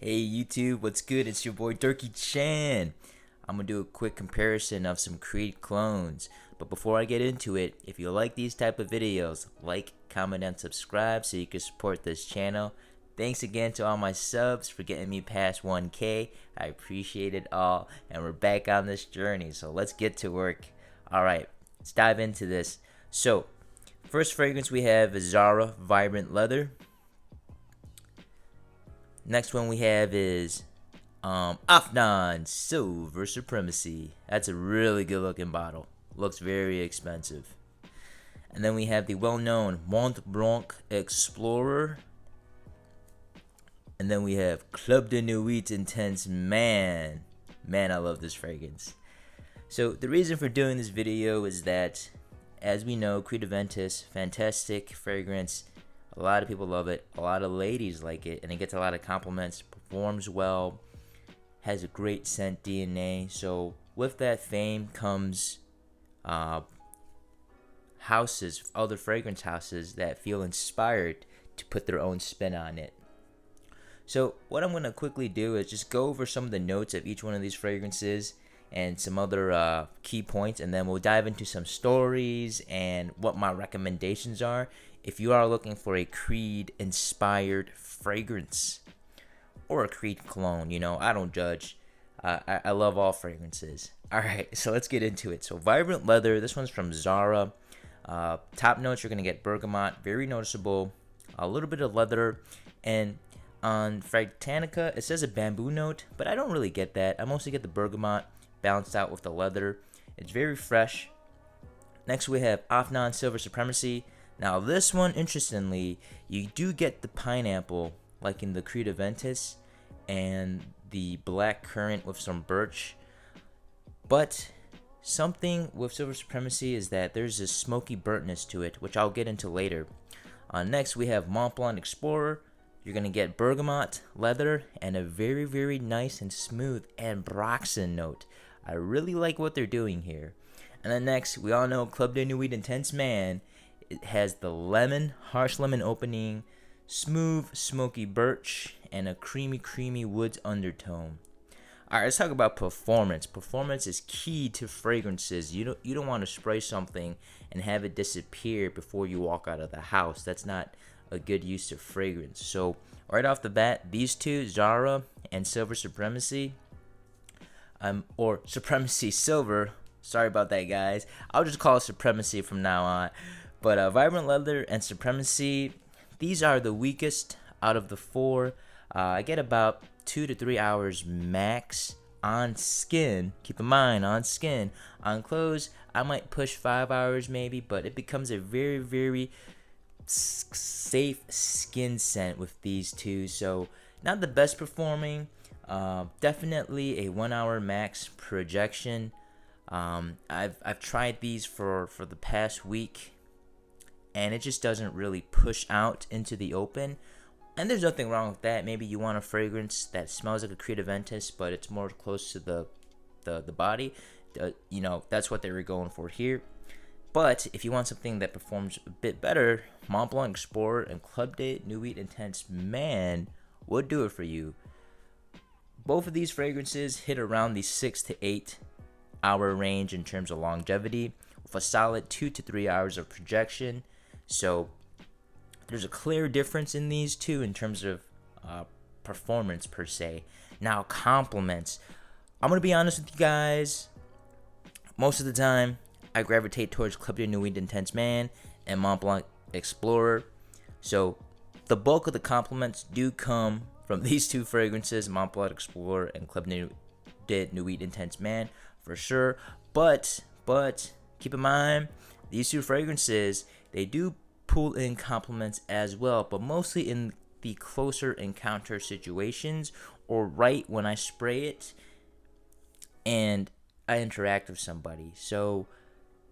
Hey YouTube, what's good? It's your boy Durkee Chan. I'm gonna do a quick comparison of some Creed clones. But before I get into it, if you like these type of videos, like, comment, and subscribe so you can support this channel. Thanks again to all my subs for getting me past 1K. I appreciate it all, and we're back on this journey, so let's get to work. Alright, let's dive into this. So, first fragrance we have is Zara Vibrant Leather. Next one we have is Afnan Silver Supremacy. That's a really good looking bottle. Looks very expensive. And then we have the well-known Mont Blanc Explorer. And then we have Club de Nuit Intense Man. Man, I love this fragrance. So the reason for doing this video is that, as we know, Creed AVENTUS, fantastic fragrance. A lot of people love it. A lot of ladies like it, and it gets a lot of compliments. Performs well, has a great scent DNA. So with that fame comes houses, other fragrance houses that feel inspired to put their own spin on it. So what I'm going to quickly do is just go over some of the notes of each one of these fragrances and some other key points, and then we'll dive into some stories and what my recommendations are if you are looking for a Creed inspired fragrance or a Creed clone. You know, I don't judge. I love all fragrances. Alright, so let's get into it. So Vibrant Leather, this one's from Zara. Top notes, you're going to get bergamot, very noticeable, a little bit of leather, and on Fragtanica it says a bamboo note, but I don't really get that. I mostly get the bergamot balanced out with the leather. It's very fresh. Next we have Afnan Silver Supremacy. Now this one, interestingly, you do get the pineapple like in the Creed AVENTUS and the black currant with some birch. But something with Silver Supremacy is that there's a smoky burntness to it, which I'll get into later. Next we have Mont Blanc Explorer. You're going to get bergamot, leather, and a very, very nice and smooth ambroxan note. I really like what they're doing here. And then next, we all know Club de Nuit Intense Man. It has the lemon, harsh lemon opening, smooth, smoky birch, and a creamy, creamy woods undertone. Alright, let's talk about performance. Performance is key to fragrances. You don't want to spray something and have it disappear before you walk out of the house. That's not a good use of fragrance. So right off the bat, these two, Zara and Silver Supremacy, or Supremacy Silver, sorry about that guys, I'll just call it Supremacy from now on. But Vibrant Leather and Supremacy, these are the weakest out of the four. I get about 2 to 3 hours max on skin. Keep in mind, on skin. On clothes, I might push 5 hours maybe, but it becomes a very, very safe skin scent with these two. So not the best performing, definitely a 1 hour max projection. I've tried these for the past week, and it just doesn't really push out into the open, and there's nothing wrong with that. Maybe you want a fragrance that smells like a Creed AVENTUS, but it's more close to the body. You know, that's what they were going for here. But if you want something that performs a bit better, Mont Blanc Explorer and Club de Nuit Intense Man would do it for you. Both of these fragrances hit around the 6 to 8 hour range in terms of longevity, with a solid 2 to 3 hours of projection. So there's a clear difference in these two in terms of performance per se. Now, compliments. I'm going to be honest with you guys. Most of the time, I gravitate towards Club de Nuit Intense Man and Mont Blanc Explorer. So the bulk of the compliments do come from these two fragrances, Mont Blanc Explorer and Club de Nuit Intense Man, for sure. But keep in mind, these two fragrances, they do pull in compliments as well, but mostly in the closer encounter situations, or right when I spray it and I interact with somebody. So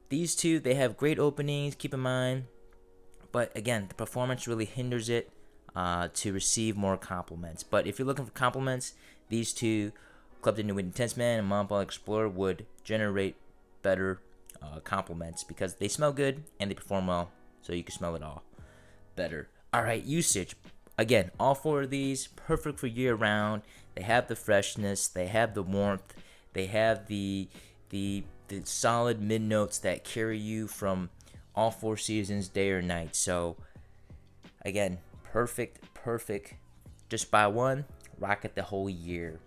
these two, they have great openings, keep in mind, but again, the performance really hinders it to receive more compliments. But if you're looking for compliments, these two, Club de Nuit Intense Man and Mont Blanc Explorer, would generate better compliments because they smell good and they perform well, so you can smell it all better. Alright, usage. Again, all four of these perfect for year round. They have the freshness, they have the warmth, they have the solid mid notes that carry you from all four seasons, day or night. So again, perfect. Just buy one, rock it the whole year.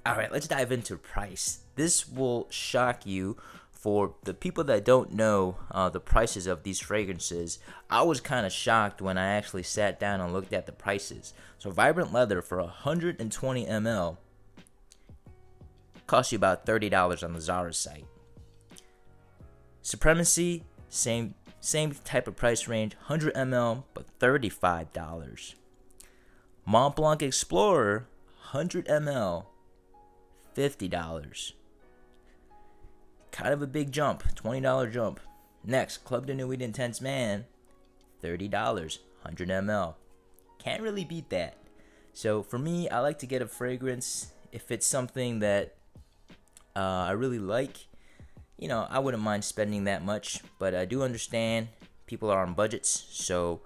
All right, let's dive into price. This will shock you. For the people that don't know the prices of these fragrances, I was kind of shocked when I actually sat down and looked at the prices. So Vibrant Leather for 120 ml costs you about $30 on the Zara site. Supremacy, same type of price range, 100 ml, but $35. Mont Blanc Explorer, 100 ml, $50. Kind of a big jump, $20 jump. Next, Club de Nuit Intense Man, $30, 100 ml. Can't really beat that. So for me, I like to get a fragrance if it's something that I really like. You know, I wouldn't mind spending that much, but I do understand people are on budgets. So,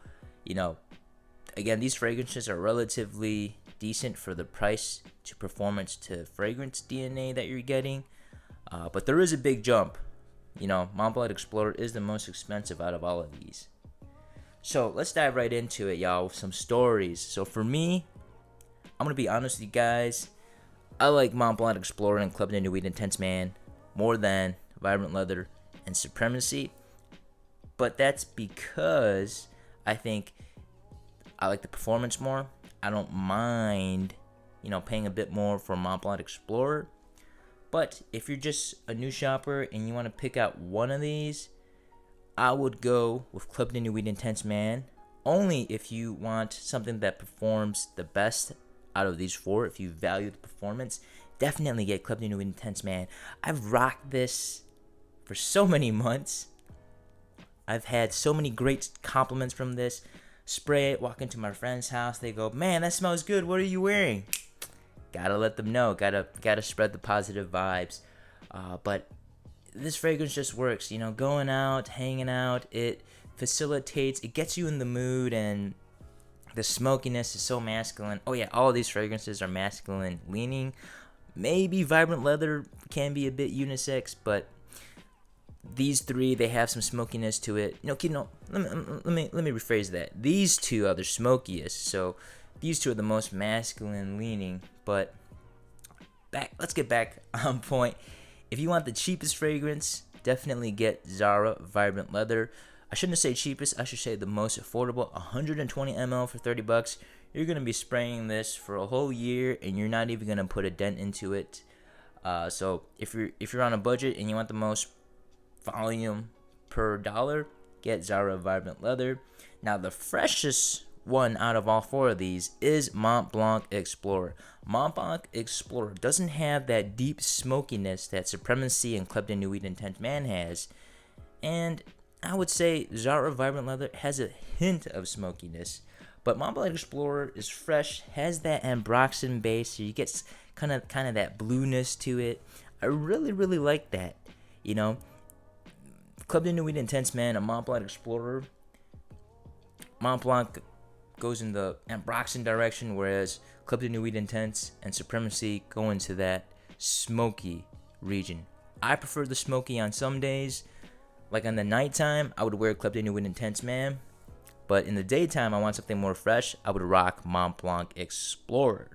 you know, again, these fragrances are relatively decent for the price to performance to fragrance DNA that you're getting. But there is a big jump. You know, Mont Blanc Explorer is the most expensive out of all of these. So let's dive right into it, y'all, with some stories. So for me, I'm going to be honest with you guys. I like Mont Blanc Explorer and Club de Nuit Intense Man more than Vibrant Leather and Supremacy. But that's because I think I like the performance more. I don't mind, you know, paying a bit more for Mont Blanc Explorer. But if you're just a new shopper and you want to pick out one of these, I would go with Club de Nuit Intense Man. Only if you want something that performs the best out of these four. If you value the performance, definitely get Club de Nuit Intense Man. I've rocked this for so many months. I've had so many great compliments from this. Spray it, walk into my friend's house, they go, "Man, that smells good. What are you wearing?" Gotta let them know. Gotta spread the positive vibes. But this fragrance just works. You know, going out, hanging out, it facilitates. It gets you in the mood, and the smokiness is so masculine. Oh yeah, all these fragrances are masculine leaning. Maybe Vibrant Leather can be a bit unisex, but these three, they have some smokiness to it. Let me rephrase that. These two are the smokiest. So these two are the most masculine leaning. But let's get back on point. If you want the cheapest fragrance, definitely get Zara Vibrant Leather. I shouldn't say cheapest, I should say the most affordable. 120 ml for $30. You're gonna be spraying this for a whole year, and you're not even gonna put a dent into it. So if you're on a budget and you want the most volume per dollar, get Zara Vibrant Leather. Now the freshest one out of all four of these is Mont Blanc Explorer. Mont Blanc Explorer doesn't have that deep smokiness that Supremacy and Club de Nuit Intense Man has, and I would say Zara Vibrant Leather has a hint of smokiness, but Mont Blanc Explorer is fresh, has that ambroxan base, so you get kind of that blueness to it. I really like that. You know, Club de Nuit Intense Man and Mont Blanc Explorer. Mont Blanc goes in the ambroxan direction, whereas Club de Nuit Intense and Supremacy go into that smoky region. I prefer the smoky on some days. Like on the nighttime, I would wear Club de Nuit Intense Man. But in the daytime, I want something more fresh, I would rock Mont Blanc Explorer.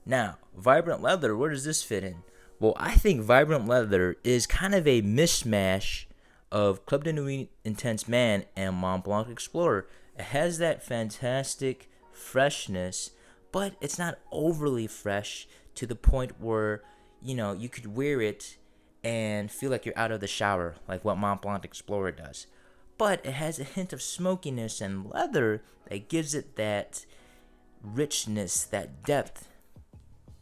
Now, Vibrant Leather, where does this fit in? Well, I think Vibrant Leather is kind of a mishmash of Club de Nuit Intense Man and Mont Blanc Explorer. It has that fantastic freshness, but it's not overly fresh to the point where, you know, you could wear it and feel like you're out of the shower, like what Mont Blanc Explorer does. But it has a hint of smokiness and leather that gives it that richness, that depth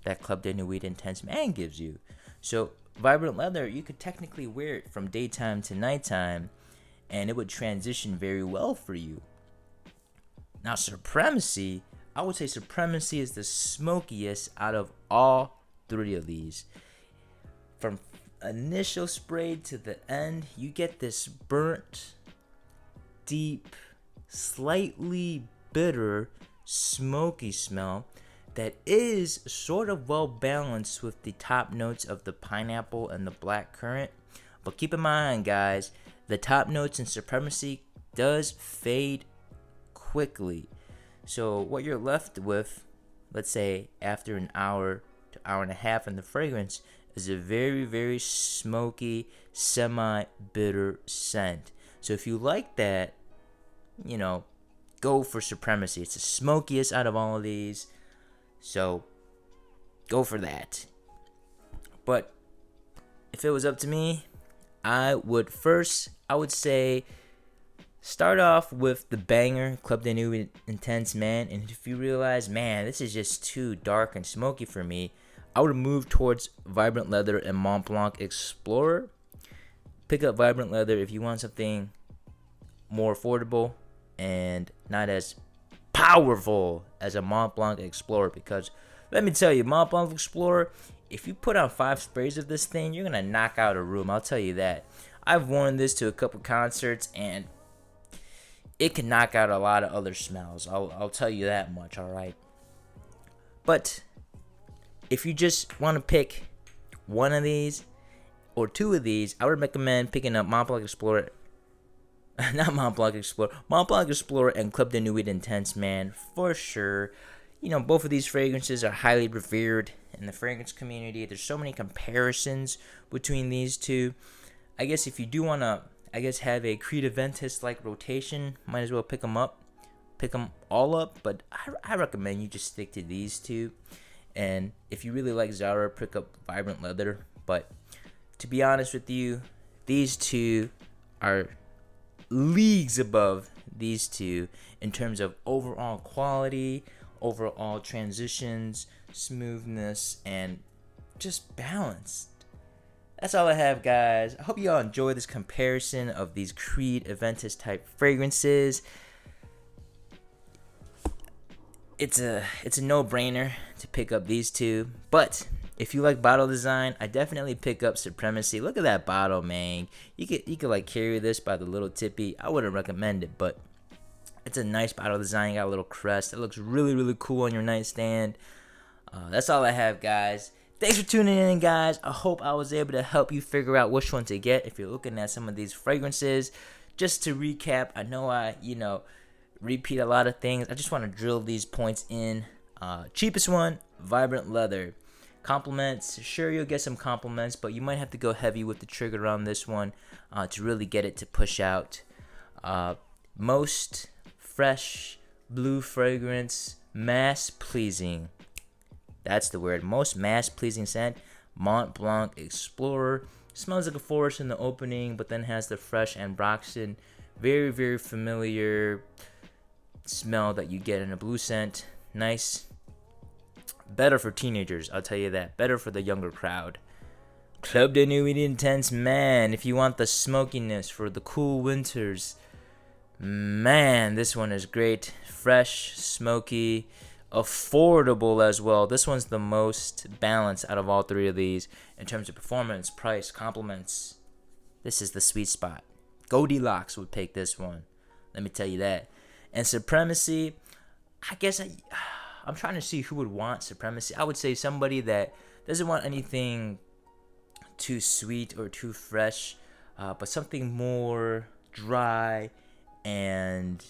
that Club de Nuit Intense Man gives you. So Vibrant Leather, you could technically wear it from daytime to nighttime, and it would transition very well for you. Now Supremacy, I would say Supremacy is the smokiest out of all three of these. From initial spray to the end, you get this burnt, deep, slightly bitter, smoky smell that is sort of well balanced with the top notes of the pineapple and the black currant. But keep in mind, guys, the top notes in Supremacy does fade quickly. So what you're left with, let's say after an hour to hour and a half in the fragrance, is a very, very smoky, semi-bitter scent. So if you like that, you know, go for Supremacy. It's the smokiest out of all of these. So go for that. But if it was up to me, I would say start off with the banger Club de Nuit Intense Man, and if you realize, man, this is just too dark and smoky for me, I would move towards Vibrant Leather and Mont Blanc Explorer. Pick up Vibrant Leather if you want something more affordable and not as powerful as a Mont Blanc Explorer, because let me tell you, Mont Blanc Explorer, if you put on 5 sprays of this thing, you're gonna knock out a room, I'll tell you that. I've worn this to a couple concerts and it can knock out a lot of other smells. I'll tell you that much, alright? But if you just want to pick one of these or 2 of these, I would recommend picking up Mont Blanc Explorer. Not Mont Blanc Explorer. Mont Blanc Explorer and Club de Nuit Intense Man for sure. You know, both of these fragrances are highly revered in the fragrance community. There's so many comparisons between these two. I guess if you do want to, have a Creed Aventus like rotation, might as well pick them all up. But I recommend you just stick to these two. And if you really like Zara, pick up Vibrant Leather. But to be honest with you, these two are leagues above these two in terms of overall quality, overall transitions, smoothness, and just balanced. That's all I have, guys. I hope you all enjoy this comparison of these Creed Aventus type fragrances. It's a no-brainer to pick up these two, but if you like bottle design, I definitely pick up Supremacy. Look at that bottle, man. You could like carry this by the little tippy. I wouldn't recommend it, but it's a nice bottle design. You got a little crest. It looks really, really cool on your nightstand. That's all I have, guys. Thanks for tuning in, guys. I hope I was able to help you figure out which one to get if you're looking at some of these fragrances. Just to recap, I know I, repeat a lot of things. I just want to drill these points in. Cheapest one, Vibrant Leather. Compliments, sure, you'll get some compliments, but you might have to go heavy with the trigger on this one to really get it to push out. Most fresh blue fragrance, mass pleasing. That's the word. Most mass pleasing scent, Mont Blanc Explorer. Smells like a forest in the opening, but then has the fresh ambroxan. Very, very familiar smell that you get in a blue scent. Nice. Better for teenagers, I'll tell you that. Better for the younger crowd. Club de Nuit Intense Man. If you want the smokiness for the cool winters, man, this one is great. Fresh, smoky, affordable as well. This one's the most balanced out of all 3 of these in terms of performance, price, compliments. This is the sweet spot. Goldilocks would pick this one. Let me tell you that. And Supremacy, I guess I'm trying to see who would want Supremacy. I would say somebody that doesn't want anything too sweet or too fresh, but something more dry and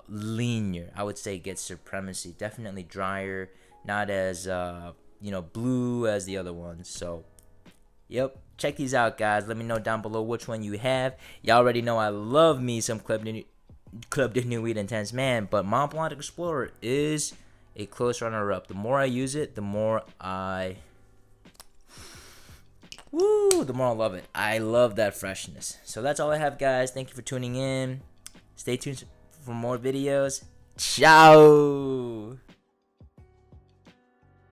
linear. I would say get Supremacy. Definitely drier, not as blue as the other ones. So, yep. Check these out, guys. Let me know down below which one you have. Y'all already know I love me some Club de Nuit Intense Man, but Mont Blanc Explorer is a close runner-up. The more I use it, the more I love it. I love that freshness. So that's all I have, guys. Thank you for tuning in. Stay tuned for more videos. Ciao.